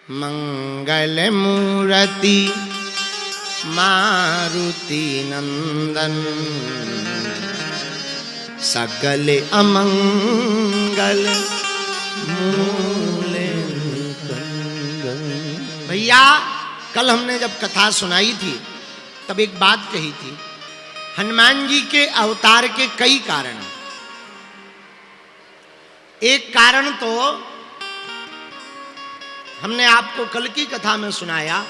मंगल मूर्ति मारुति नंदन, सकल अमंगल मूल निकंदन। भैया कल हमने जब कथा सुनाई थी तब एक बात कही थी, हनुमान जी के अवतार के कई कारण। एक कारण तो हमने आपको कल की कथा में सुनाया,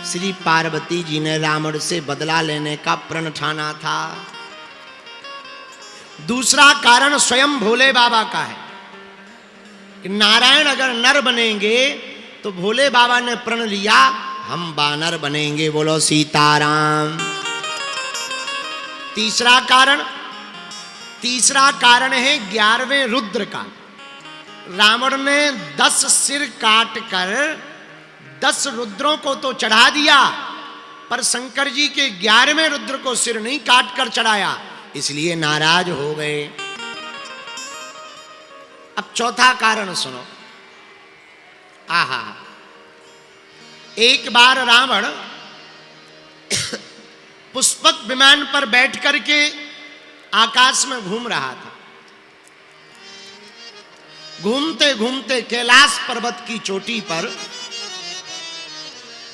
श्री पार्वती जी ने रावण से बदला लेने का प्रण ठाना था। दूसरा कारण स्वयं भोले बाबा का है कि नारायण अगर नर बनेंगे तो भोले बाबा ने प्रण लिया हम बानर बनेंगे। बोलो सीताराम। तीसरा कारण है 11वें रुद्र का। रावण ने 10 सिर काट कर 10 रुद्रों को तो चढ़ा दिया, पर शंकर जी के 11वें रुद्र को सिर नहीं काट कर चढ़ाया, इसलिए नाराज हो गए। अब चौथा कारण सुनो। आहा, एक बार रावण पुष्पक विमान पर बैठ करके आकाश में घूम रहा था। घूमते घूमते कैलाश पर्वत की चोटी पर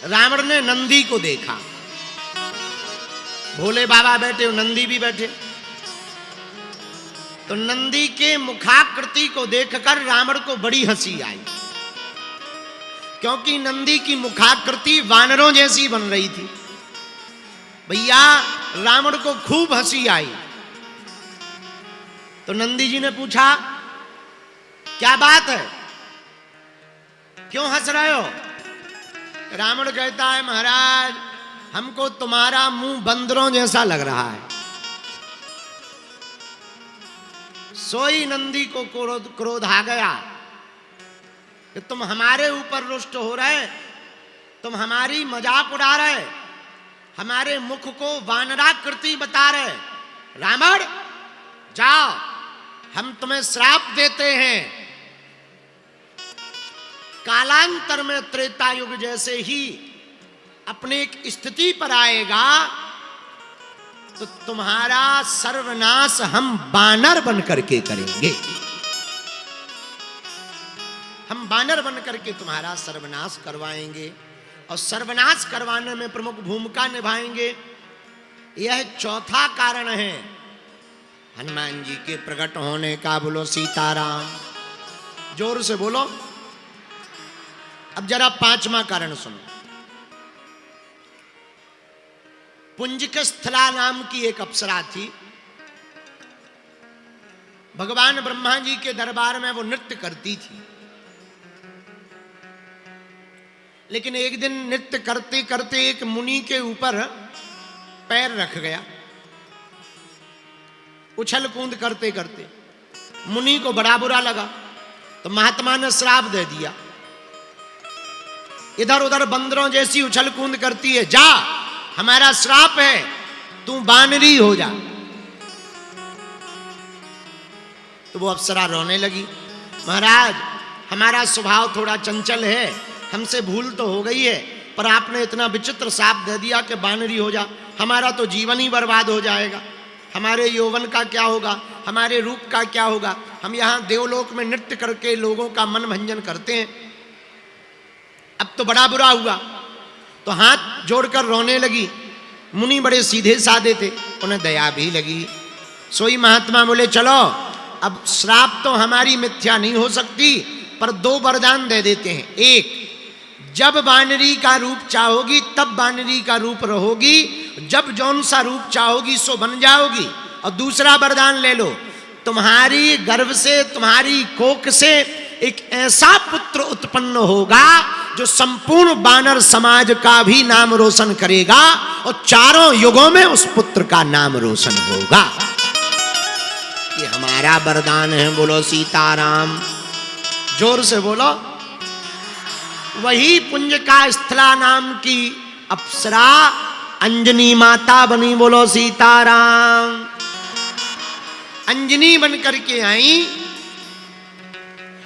रावण ने नंदी को देखा। भोले बाबा बैठे, नंदी भी बैठे। तो नंदी के मुखाकृति को देखकर रावण को बड़ी हंसी आई, क्योंकि नंदी की मुखाकृति वानरों जैसी बन रही थी। भैया रावण को खूब हंसी आई। तो नंदी जी ने पूछा क्या बात है, क्यों हंस रहे हो? रावण कहता है महाराज हमको तुम्हारा मुंह बंदरों जैसा लग रहा है। सोई नंदी को क्रोध आ गया कि तुम हमारे ऊपर रुष्ट हो रहे, तुम हमारी मजाक उड़ा रहे, हमारे मुख को वानराकृति बता रहे। रावण जाओ, हम तुम्हें श्राप देते हैं। कालांतर में त्रेता युग जैसे ही अपने एक स्थिति पर आएगा तो तुम्हारा सर्वनाश हम बानर बन करके करेंगे। हम बानर बन करके तुम्हारा सर्वनाश करवाएंगे और सर्वनाश करवाने में प्रमुख भूमिका निभाएंगे। यह चौथा कारण है हनुमान जी के प्रकट होने का। बोलो सीताराम। जोर से बोलो। अब जरा 5वां कारण सुनो। पुंजकस्थला नाम की एक अप्सरा थी। भगवान ब्रह्मा जी के दरबार में वो नृत्य करती थी, लेकिन एक दिन नृत्य करते करते एक मुनि के ऊपर पैर रख गया। उछल कूद करते करते मुनि को बड़ा बुरा लगा, तो महात्मा ने श्राप दे दिया, इधर उधर बंदरों जैसी उछल कूद करती है, जा हमारा श्राप है, तू बानरी हो जा। तो वो अप्सरा रोने लगी, महाराज हमारा स्वभाव थोड़ा चंचल है, हमसे भूल तो हो गई है, पर आपने इतना विचित्र श्राप दे दिया कि बानरी हो जा, हमारा तो जीवन ही बर्बाद हो जाएगा। हमारे यौवन का क्या होगा, हमारे रूप का क्या होगा? हम यहाँ देवलोक में नृत्य करके लोगों का मन भंजन करते हैं। अब तो बड़ा बुरा हुआ, तो हाथ जोड़कर रोने लगी। मुनि बड़े सीधे साधे थे, उन्हें दया भी लगी। सोई महात्मा बोले चलो अब श्राप तो हमारी मिथ्या नहीं हो सकती, पर 2 वरदान दे देते हैं। एक, जब बानरी का रूप चाहोगी तब बानरी का रूप रहोगी, जब जौन सा रूप चाहोगी सो बन जाओगी। और दूसरा वरदान ले लो, तुम्हारी गर्भ से, तुम्हारी कोख से एक ऐसा पुत्र उत्पन्न होगा जो संपूर्ण बानर समाज का भी नाम रोशन करेगा और चारों युगों में उस पुत्र का नाम रोशन होगा। ये हमारा वरदान है। बोलो सीताराम। जोर से बोलो। वही पुंजकस्थला नाम की अप्सरा अंजनी माता बनी। बोलो सीताराम। अंजनी बन करके आई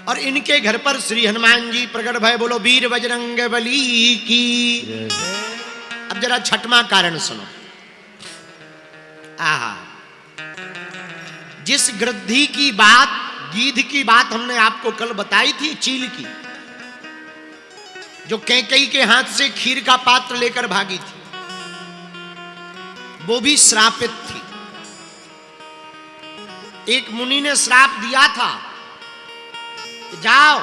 और इनके घर पर श्री हनुमान जी प्रकट भय। बोलो वीर बजरंग बली की। अब जरा छठवां कारण सुनो। आहा, जिस गृद्धि की बात, गीध की बात हमने आपको कल बताई थी, चील की, जो कैकेयी के हाथ से खीर का पात्र लेकर भागी थी, वो भी श्रापित थी। एक मुनि ने श्राप दिया था, जाओ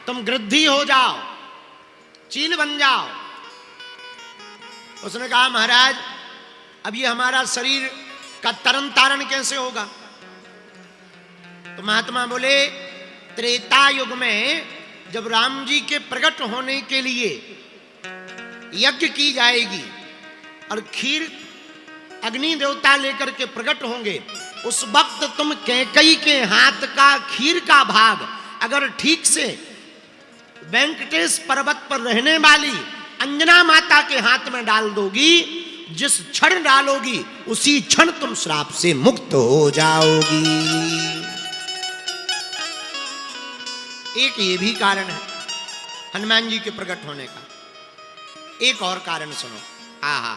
तुम गृद्धि हो जाओ, चील बन जाओ। उसने कहा महाराज अब ये हमारा शरीर का तरन तारण कैसे होगा? तो महात्मा बोले त्रेता युग में जब राम जी के प्रकट होने के लिए यज्ञ की जाएगी और खीर अग्नि देवता लेकर के प्रकट होंगे, उस वक्त तुम कैकेयी के हाथ का खीर का भाग अगर ठीक से वेंकटेश पर्वत पर रहने वाली अंजना माता के हाथ में डाल दोगी, जिस क्षण डालोगी उसी क्षण तुम श्राप से मुक्त हो जाओगी। एक ये भी कारण है हनुमान जी के प्रकट होने का। एक और कारण सुनो। आहा,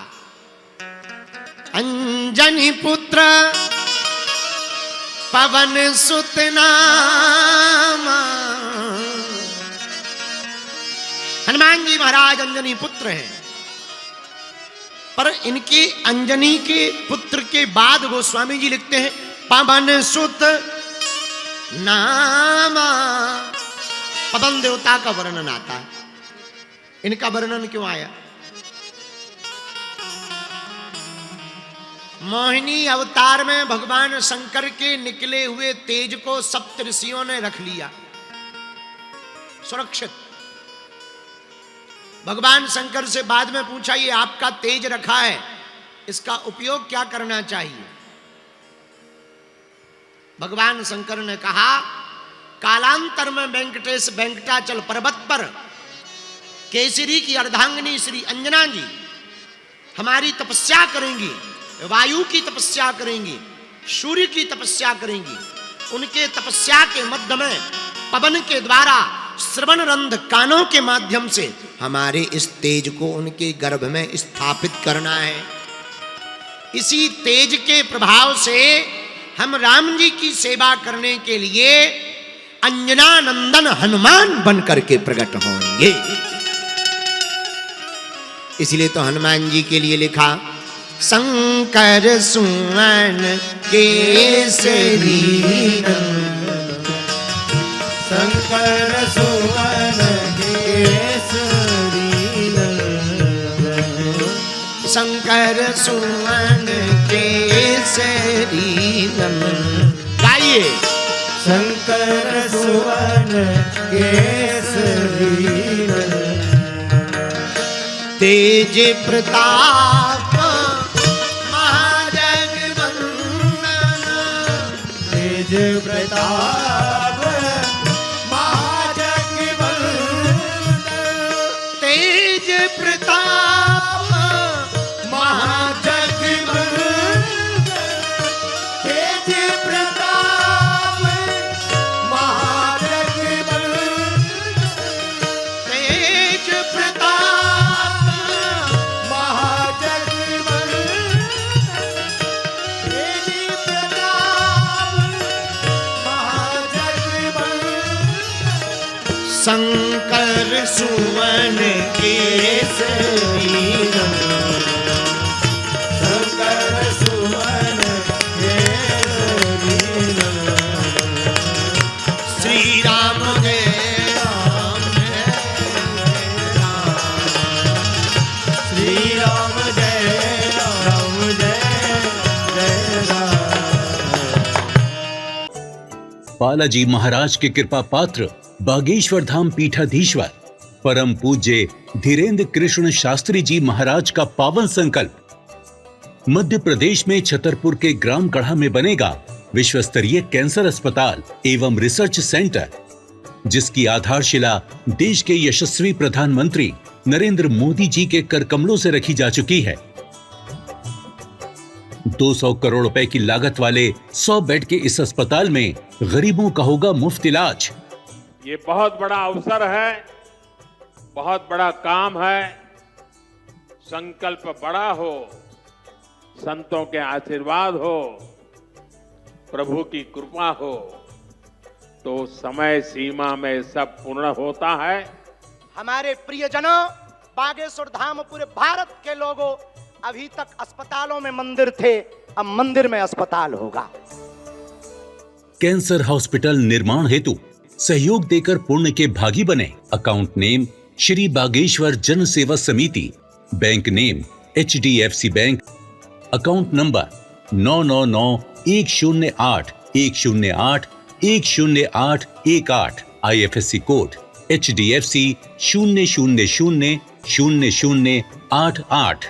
अंजनी पुत्र पवन सुत नामा। हनुमान जी महाराज अंजनी पुत्र हैं, पर इनके अंजनी के पुत्र के बाद गोस्वामी जी लिखते हैं पवन सुत नामा। पवन देवता का वर्णन आता है। इनका वर्णन क्यों आया? मोहिनी अवतार में भगवान शंकर के निकले हुए तेज को सप्त ऋषियों ने रख लिया सुरक्षित। भगवान शंकर से बाद में पूछा ये आपका तेज रखा है, इसका उपयोग क्या करना चाहिए? भगवान शंकर ने कहा कालांतर में वेंकटेश वेंकटाचल पर्वत पर केसरी की अर्धांगिनी श्री अंजना जी हमारी तपस्या करेंगी, वायु की तपस्या करेंगी, सूर्य की तपस्या करेंगी। उनके तपस्या के मध्य में पवन के द्वारा श्रवण रंध्र कानों के माध्यम से हमारे इस तेज को उनके गर्भ में स्थापित करना है। इसी तेज के प्रभाव से हम राम जी की सेवा करने के लिए अंजना नंदन हनुमान बन करके प्रकट होंगे। इसलिए तो हनुमान जी के लिए लिखा शंकर सुमन केसरी नंदन, शंकर सुमन केसरी नंदन, शंकर सुमन केसरी नंदन। गाइए शंकर सुमन केसरी नंदन, तेज प्रताप महाजगवंदन, तेज प्रताप महाजगवंदन, तेज प्रताप महाजगवंदन, तेज प्रताप महाजगवंदन, तेज प्रताप शंकर सुमन केसरी नंदन, शंकर सुमन केसरी नंदन, श्री राम जय राम जय राम, श्री राम जय राम जय जय राम। बालाजी महाराज के कृपा पात्र बागेश्वर धाम पीठाधीश्वर परम पूज्य धीरेन्द्र कृष्ण शास्त्री जी महाराज का पावन संकल्प। मध्य प्रदेश में छतरपुर के ग्राम गढ़ा में बनेगा विश्व स्तरीय कैंसर अस्पताल एवं रिसर्च सेंटर, जिसकी आधारशिला देश के यशस्वी प्रधानमंत्री नरेंद्र मोदी जी के कर कमलों से रखी जा चुकी है। 200 करोड़ रुपए की लागत वाले 100 बेड के इस अस्पताल में गरीबों का होगा मुफ्त इलाज। ये बहुत बड़ा अवसर है, बहुत बड़ा काम है। संकल्प बड़ा हो, संतों के आशीर्वाद हो, प्रभु की कृपा हो, तो समय सीमा में सब पूर्ण होता है। हमारे प्रियजनों, बागेश्वर धाम पूरे भारत के लोगों, अभी तक अस्पतालों में मंदिर थे, अब मंदिर में अस्पताल होगा। कैंसर हॉस्पिटल निर्माण हेतु सहयोग देकर पुण्य के भागी बने। अकाउंट नेम श्री बागेश्वर जन सेवा समिति, bank name HDFC bank, account number 999108108108, IFSC code HDFC 0000088।